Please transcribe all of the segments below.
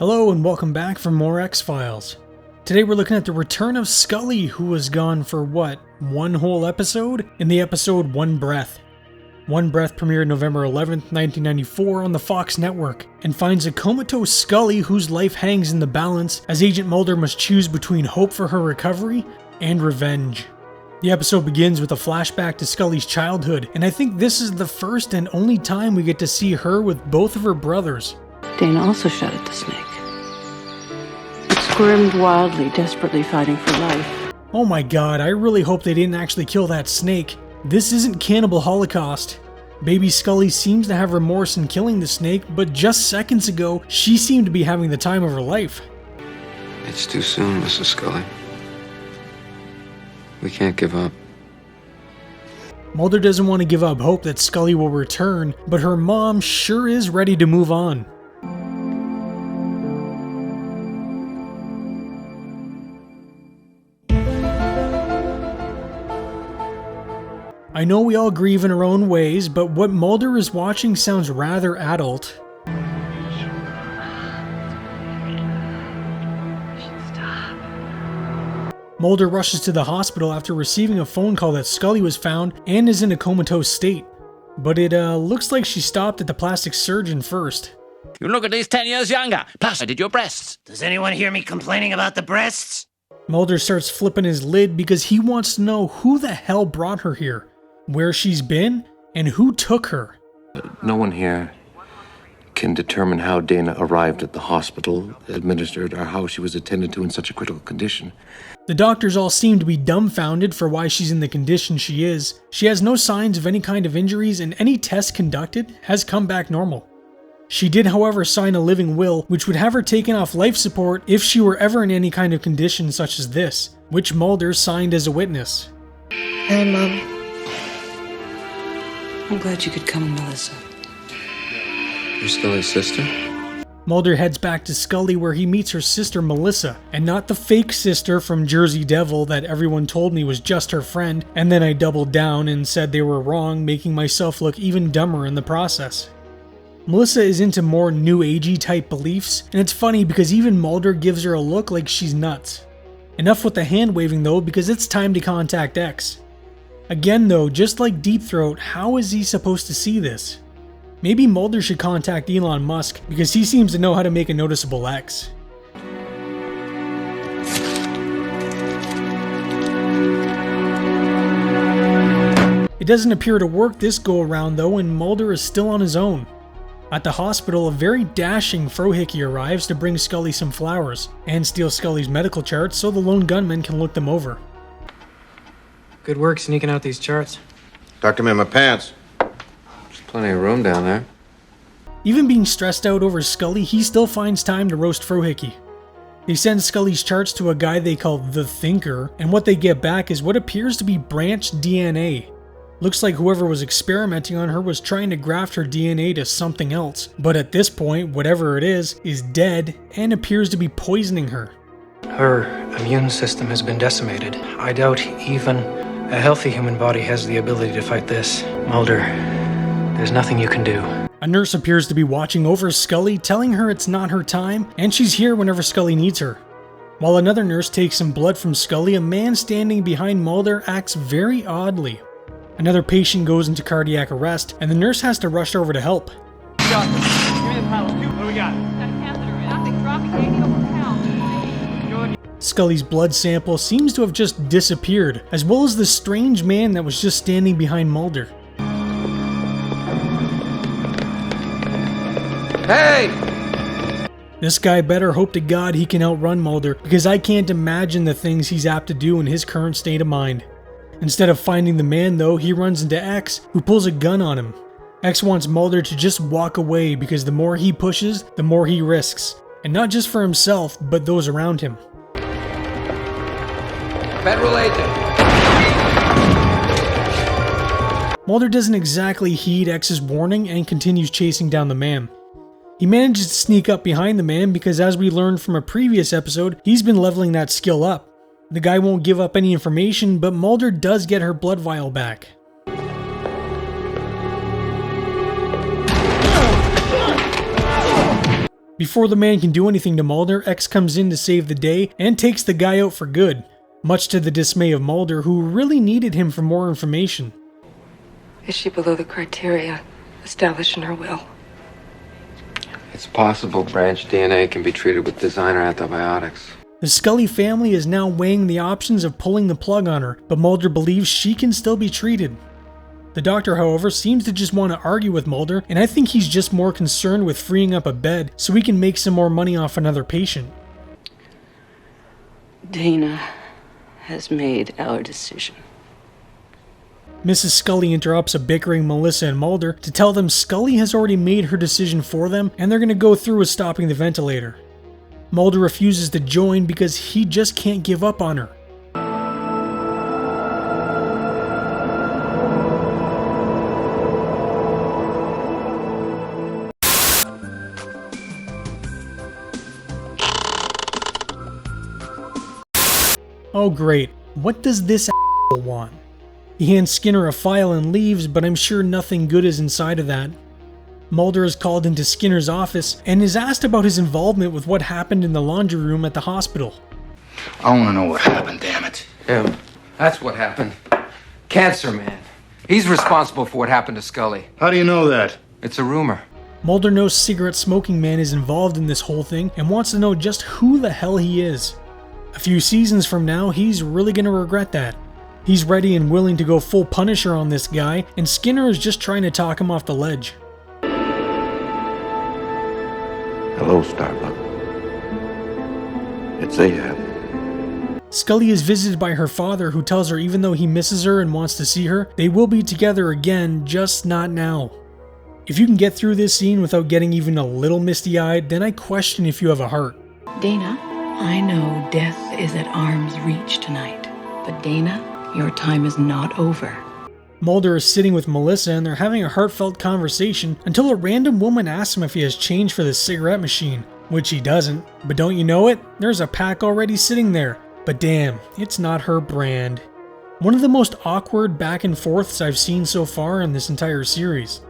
Hello and welcome back for more X-Files. Today we're looking at the return of Scully, who was gone for one whole episode? In the episode One Breath. One Breath premiered November 11th, 1994 on the Fox network, and finds a comatose Scully whose life hangs in the balance as Agent Mulder must choose between hope for her recovery and revenge. The episode begins with a flashback to Scully's childhood, and I think this is the first and only time we get to see her with both of her brothers. Dana also shot at the snake. It squirmed wildly, desperately fighting for life. Oh my god, I really hope they didn't actually kill that snake. This isn't Cannibal Holocaust. Baby Scully seems to have remorse in killing the snake, but just seconds ago, she seemed to be having the time of her life. It's too soon, Mrs. Scully. We can't give up. Mulder doesn't want to give up hope that Scully will return, but her mom sure is ready to move on. I know we all grieve in our own ways, but what Mulder is watching sounds rather adult. Mulder rushes to the hospital after receiving a phone call that Scully was found and is in a comatose state. But it looks like she stopped at the plastic surgeon first. You look at least 10 years younger. Plus, I did your breasts. Does anyone hear me complaining about the breasts? Mulder starts flipping his lid because he wants to know who the hell brought her here, where she's been, and who took her. No one here can determine how Dana arrived at the hospital, administered, or how she was attended to in such a critical condition. The doctors all seem to be dumbfounded for why she's in the condition she is. She has no signs of any kind of injuries, and any test conducted has come back normal. She did, however, sign a living will, which would have her taken off life support if she were ever in any kind of condition such as this, which Mulder signed as a witness. Hey, Mom. I'm glad you could come, Melissa. You're Scully's sister? Mulder heads back to Scully where he meets her sister Melissa, and not the fake sister from Jersey Devil that everyone told me was just her friend, and then I doubled down and said they were wrong, making myself look even dumber in the process. Melissa is into more new agey type beliefs, and it's funny because even Mulder gives her a look like she's nuts. Enough with the hand waving though, because it's time to contact X. Again though, just like Deep Throat, how is he supposed to see this? Maybe Mulder should contact Elon Musk, because he seems to know how to make a noticeable X. It doesn't appear to work this go around though, and Mulder is still on his own. At the hospital, a very dashing Frohickey arrives to bring Scully some flowers, and steal Scully's medical charts so the lone gunman can look them over. Good work sneaking out these charts. Tucked him in my pants. There's plenty of room down there. Even being stressed out over Scully, he still finds time to roast Frohickey. They send Scully's charts to a guy they call The Thinker, and what they get back is what appears to be branched DNA. Looks like whoever was experimenting on her was trying to graft her DNA to something else, but at this point, whatever it is dead and appears to be poisoning her. Her immune system has been decimated. I doubt even a healthy human body has the ability to fight this. Mulder, there's nothing you can do. A nurse appears to be watching over Scully, telling her it's not her time, and she's here whenever Scully needs her. While another nurse takes some blood from Scully, a man standing behind Mulder acts very oddly. Another patient goes into cardiac arrest, and the nurse has to rush over to help. Scully's blood sample seems to have just disappeared, as well as the strange man that was just standing behind Mulder. Hey! This guy better hope to God he can outrun Mulder, because I can't imagine the things he's apt to do in his current state of mind. Instead of finding the man though, he runs into X, who pulls a gun on him. X wants Mulder to just walk away because the more he pushes, the more he risks. And not just for himself, but those around him. Federal agent! Mulder doesn't exactly heed X's warning and continues chasing down the man. He manages to sneak up behind the man because, as we learned from a previous episode, he's been leveling that skill up. The guy won't give up any information, but Mulder does get her blood vial back. Before the man can do anything to Mulder, X comes in to save the day and takes the guy out for good, much to the dismay of Mulder, who really needed him for more information. Is she below the criteria established in her will? It's possible branch DNA can be treated with designer antibiotics. The Scully family is now weighing the options of pulling the plug on her, but Mulder believes she can still be treated. The doctor, however, seems to just want to argue with Mulder, and I think he's just more concerned with freeing up a bed so he can make some more money off another patient. Dana has made our decision. Mrs. Scully interrupts a bickering Melissa and Mulder to tell them Scully has already made her decision for them and they're going to go through with stopping the ventilator. Mulder refuses to join because he just can't give up on her. Oh great, what does this want? He hands Skinner a file and leaves, but I'm sure nothing good is inside of that. Mulder is called into Skinner's office and is asked about his involvement with what happened in the laundry room at the hospital. I want to know what happened, damn it. Him. That's what happened. Cancer man. He's responsible for what happened to Scully. How do you know that? It's a rumor. Mulder knows Cigarette Smoking Man is involved in this whole thing and wants to know just who the hell he is. A few seasons from now, he's really going to regret that. He's ready and willing to go full Punisher on this guy, and Skinner is just trying to talk him off the ledge. Hello, Starbuck. It's Ahab. Scully is visited by her father, who tells her even though he misses her and wants to see her, they will be together again, just not now. If you can get through this scene without getting even a little misty-eyed, then I question if you have a heart. Dana, I know death is at arm's reach tonight, but Dana, your time is not over. Mulder is sitting with Melissa and they're having a heartfelt conversation until a random woman asks him if he has change for the cigarette machine, which he doesn't. But don't you know it? There's a pack already sitting there. But damn, it's not her brand. One of the most awkward back and forths I've seen so far in this entire series.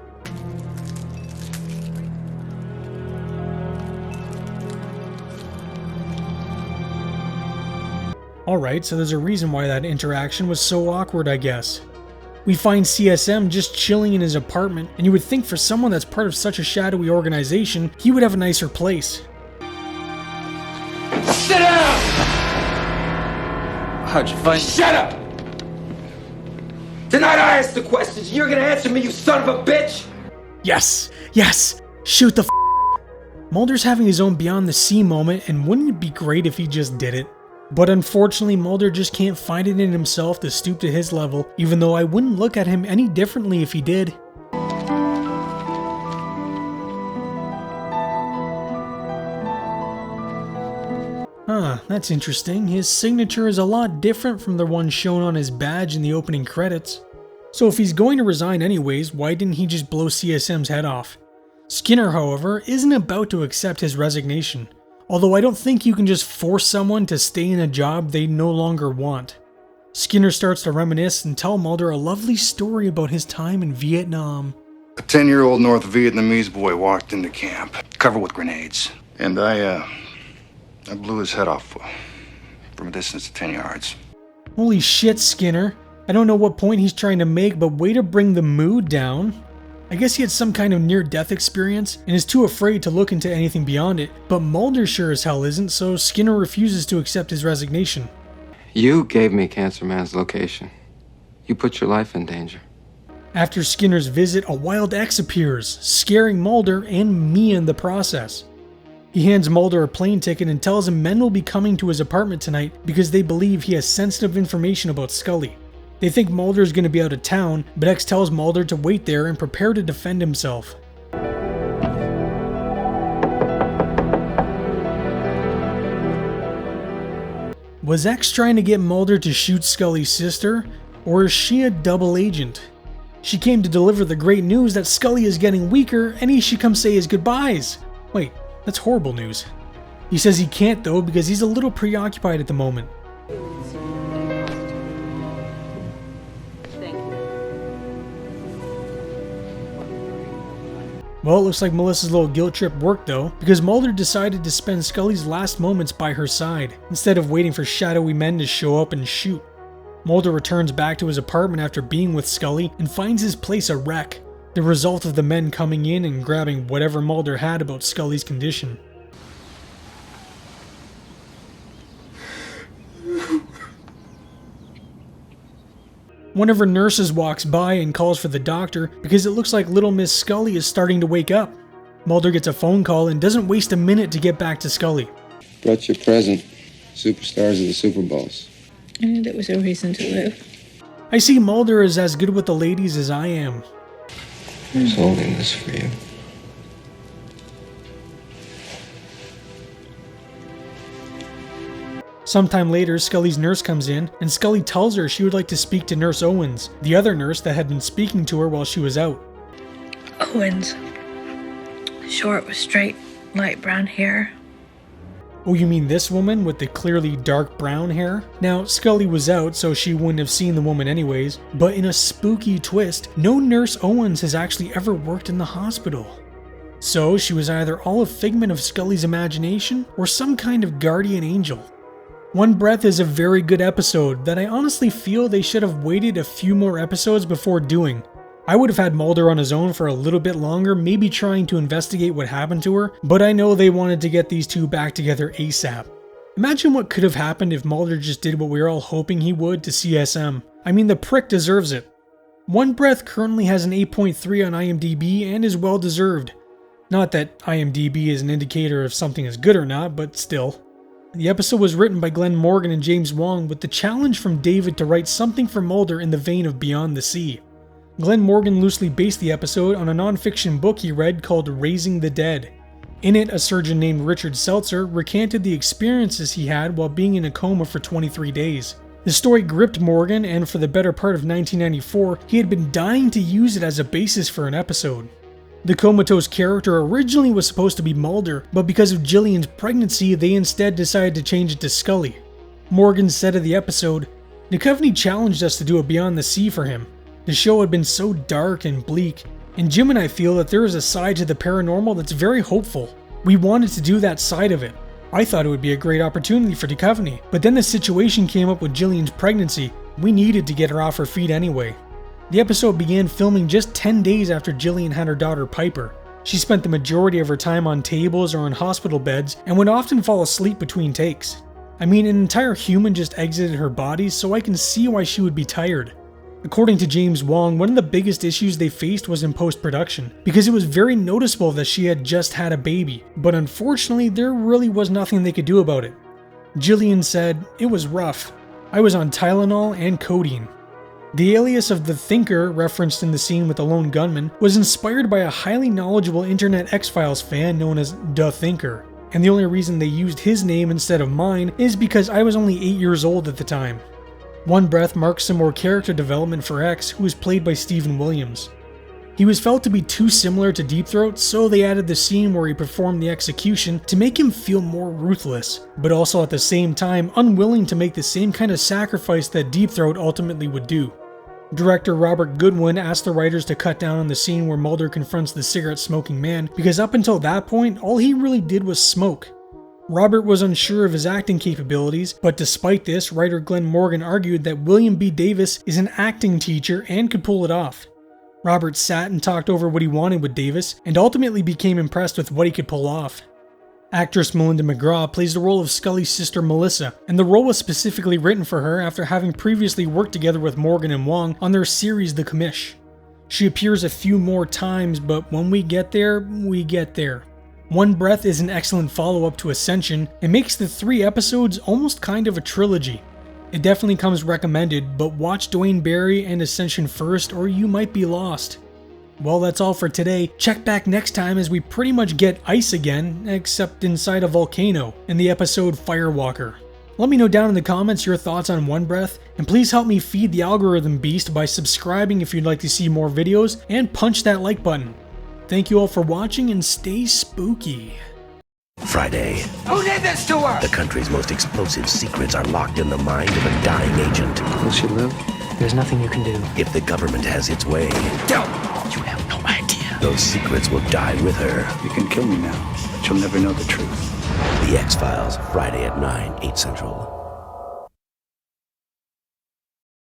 Alright, so there's a reason why that interaction was so awkward, I guess. We find CSM just chilling in his apartment, and you would think for someone that's part of such a shadowy organization, he would have a nicer place. Sit down! How'd you find... Shut up! Tonight I ask the questions, you're gonna answer me, you son of a bitch! Yes! Yes! Shoot the Mulder's having his own Beyond the Sea moment, and wouldn't it be great if he just did it? But unfortunately, Mulder just can't find it in himself to stoop to his level, even though I wouldn't look at him any differently if he did. Huh, that's interesting. His signature is a lot different from the one shown on his badge in the opening credits. So if he's going to resign anyways, why didn't he just blow CSM's head off? Skinner, however, isn't about to accept his resignation. Although I don't think you can just force someone to stay in a job they no longer want. Skinner starts to reminisce and tell Mulder a lovely story about his time in Vietnam. A 10-year-old North Vietnamese boy walked into camp, covered with grenades. And I blew his head off from a distance of 10 yards. Holy shit, Skinner. I don't know what point he's trying to make, but way to bring the mood down. I guess he had some kind of near-death experience and is too afraid to look into anything beyond it, but Mulder sure as hell isn't, so Skinner refuses to accept his resignation. You gave me Cancer Man's location. You put your life in danger. After Skinner's visit, a wild X appears, scaring Mulder and me in the process. He hands Mulder a plane ticket and tells him men will be coming to his apartment tonight because they believe he has sensitive information about Scully. They think Mulder is going to be out of town, but X tells Mulder to wait there and prepare to defend himself. Was X trying to get Mulder to shoot Scully's sister, or is she a double agent? She came to deliver the great news that Scully is getting weaker and he should come say his goodbyes. Wait, that's horrible news. He says he can't though because he's a little preoccupied at the moment. Well, it looks like Melissa's little guilt trip worked though, because Mulder decided to spend Scully's last moments by her side, instead of waiting for shadowy men to show up and shoot. Mulder returns back to his apartment after being with Scully and finds his place a wreck, the result of the men coming in and grabbing whatever Mulder had about Scully's condition. One of her nurses walks by and calls for the doctor because it looks like little Miss Scully is starting to wake up. Mulder gets a phone call and doesn't waste a minute to get back to Scully. Brought you a present. Superstars of the Super Bowls. I knew there was a reason to live. I see Mulder is as good with the ladies as I am. Who's holding this for you? Sometime later, Scully's nurse comes in, and Scully tells her she would like to speak to Nurse Owens, the other nurse that had been speaking to her while she was out. Owens. Short with straight, light brown hair. Oh, you mean this woman with the clearly dark brown hair? Now, Scully was out, so she wouldn't have seen the woman anyways, but in a spooky twist, no Nurse Owens has actually ever worked in the hospital. So, she was either all a figment of Scully's imagination, or some kind of guardian angel. One Breath is a very good episode that I honestly feel they should have waited a few more episodes before doing. I would have had Mulder on his own for a little bit longer, maybe trying to investigate what happened to her, but I know they wanted to get these two back together ASAP. Imagine what could have happened if Mulder just did what we were all hoping he would to CSM. I mean, the prick deserves it. One Breath currently has an 8.3 on IMDb and is well deserved. Not that IMDb is an indicator if something is good or not, but still. The episode was written by Glenn Morgan and James Wong with the challenge from David to write something for Mulder in the vein of Beyond the Sea. Glenn Morgan loosely based the episode on a non-fiction book he read called Raising the Dead. In it, a surgeon named Richard Seltzer recanted the experiences he had while being in a coma for 23 days. The story gripped Morgan, and for the better part of 1994, he had been dying to use it as a basis for an episode. The comatose character originally was supposed to be Mulder, but because of Gillian's pregnancy, they instead decided to change it to Scully. Morgan said of the episode, "Duchovny challenged us to do a Beyond the Sea for him. The show had been so dark and bleak, and Jim and I feel that there is a side to the paranormal that's very hopeful. We wanted to do that side of it. I thought it would be a great opportunity for Duchovny, but then the situation came up with Gillian's pregnancy. We needed to get her off her feet anyway." The episode began filming just 10 days after Gillian had her daughter Piper. She spent the majority of her time on tables or in hospital beds and would often fall asleep between takes. I mean, an entire human just exited her body, so I can see why she would be tired. According to James Wong, one of the biggest issues they faced was in post-production, because it was very noticeable that she had just had a baby, but unfortunately there really was nothing they could do about it. Gillian said, "It was rough. I was on Tylenol and codeine." The alias of the Thinker, referenced in the scene with the lone gunman, was inspired by a highly knowledgeable Internet X-Files fan known as The Thinker, and the only reason they used his name instead of mine is because I was only 8 years old at the time. One Breath marks some more character development for X, who was played by Stephen Williams. He was felt to be too similar to Deep Throat, so they added the scene where he performed the execution to make him feel more ruthless, but also at the same time unwilling to make the same kind of sacrifice that Deep Throat ultimately would do. Director Robert Goodwin asked the writers to cut down on the scene where Mulder confronts the cigarette-smoking man, because up until that point, all he really did was smoke. Robert was unsure of his acting capabilities, but despite this, writer Glenn Morgan argued that William B. Davis is an acting teacher and could pull it off. Robert sat and talked over what he wanted with Davis, and ultimately became impressed with what he could pull off. Actress Melinda McGraw plays the role of Scully's sister Melissa, and the role was specifically written for her after having previously worked together with Morgan and Wong on their series The Commish. She appears a few more times, but when we get there, we get there. One Breath is an excellent follow-up to Ascension and makes the 3 episodes almost kind of a trilogy. It definitely comes recommended, but watch Dwayne Barry and Ascension first or you might be lost. Well, that's all for today. Check back next time as we pretty much get ice again, except inside a volcano, in the episode Firewalker. Let me know down in the comments your thoughts on One Breath, and please help me feed the algorithm beast by subscribing if you'd like to see more videos, and punch that like button. Thank you all for watching and stay spooky. Friday. Who did this to her? The country's most explosive secrets are locked in the mind of a dying agent. Will she live? There's nothing you can do. If the government has its way, You have no idea those secrets will die with her. You can kill me now, but you'll never know the truth. The X-Files, Friday at 9, 8 Central.